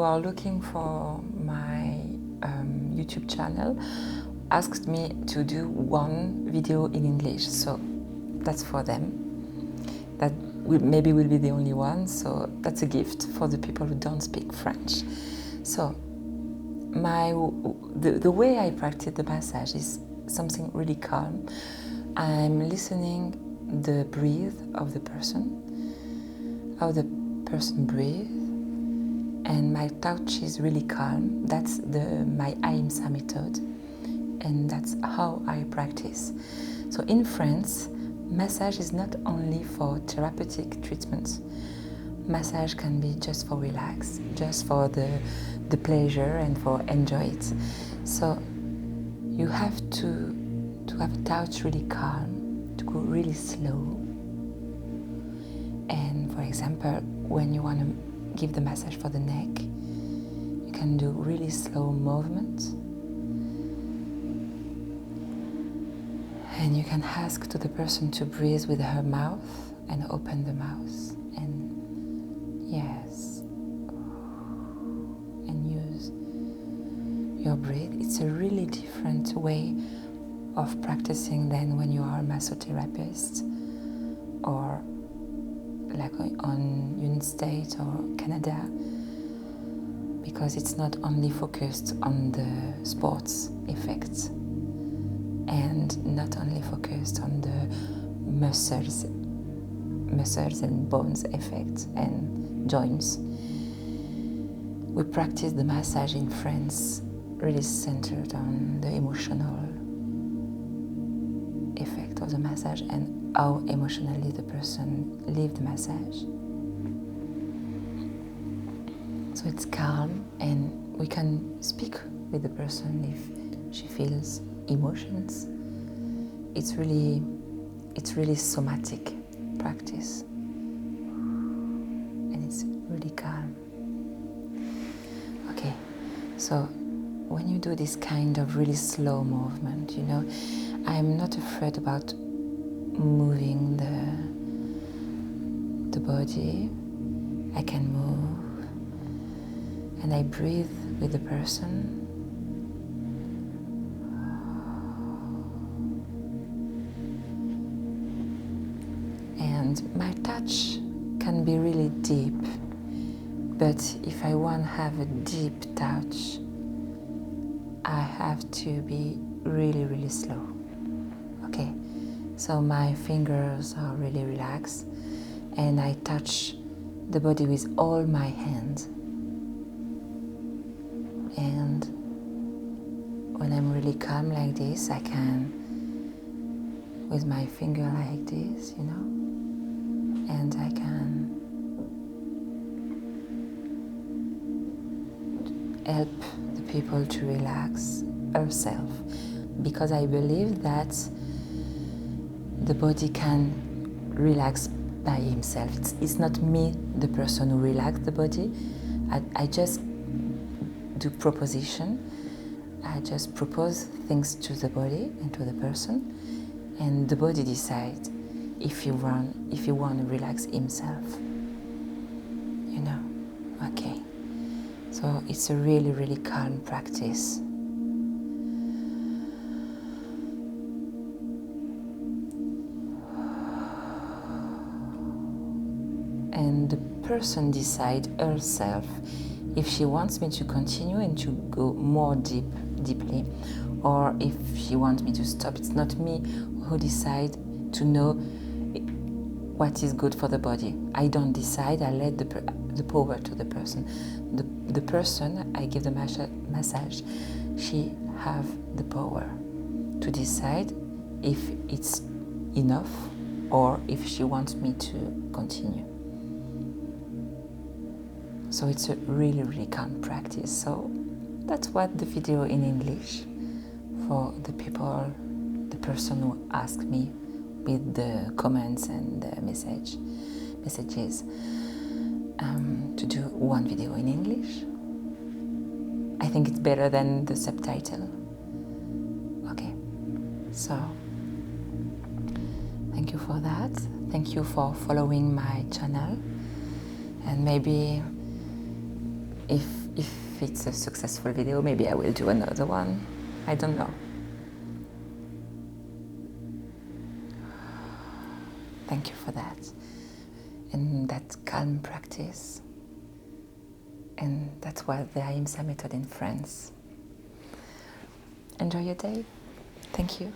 are looking for my YouTube channel asked me to do one video in English, so that's for them. That maybe will be the only one, so that's a gift for the people who don't speak French. So the way I practice the massage is something really calm. I'm listening the breathe of the person, how the person breathes, and my touch is really calm. That's my Ahimsa method, and that's how I practice. So in France, massage is not only for therapeutic treatments. Massage can be just for relax, just for the pleasure and for enjoy it. So you have to have a touch really calm, to go really slow. And for example, when you want to give the massage for the neck, you can do really slow movements. And you can ask to the person to breathe with her mouth and open the mouth. And yes. And use your breath. It's a really different way of practicing than when you are a massotherapist or like on United States or Canada, because it's not only focused on the sports effects and not only focused on the muscles and bones effects and joints. We practice the massage in France really centered on the emotional effect of the massage and how emotionally the person lived the massage. So it's calm, and we can speak with the person if she feels emotions. It's really somatic practice, and it's really calm. Okay, so when you do this kind of really slow movement, I'm not afraid about moving the body. I can move, and I breathe with the person. And my touch can be really deep, but if I want to have a deep touch, I have to be really, really slow. Okay, so my fingers are really relaxed, and I touch the body with all my hands. And when I'm really calm like this, I can, with my finger like this, and I can help the people to relax herself, because I believe that the body can relax by himself. It's not me, the person who relaxes the body. I just do proposition. I just propose things to the body and to the person, and the body decides if you want to relax himself. Okay. So it's a really, really calm practice. And the person decides herself if she wants me to continue and to go more deeply, or if she wants me to stop. It's not me who decides to know what is good for the body. I don't decide. I let the power to the person. The person I give the massage, she have the power to decide if it's enough or if she wants me to continue. So it's a really, really calm practice. So that's what the video in English for the person who asked me with the comments and the messages to do one video in English. I think it's better than the subtitle. Okay, so thank you for that. Thank you for following my channel, and maybe if if it's a successful video, maybe I will do another one. I don't know. Thank you for that. And that calm practice. And that's why the Ahimsa method in France. Enjoy your day. Thank you.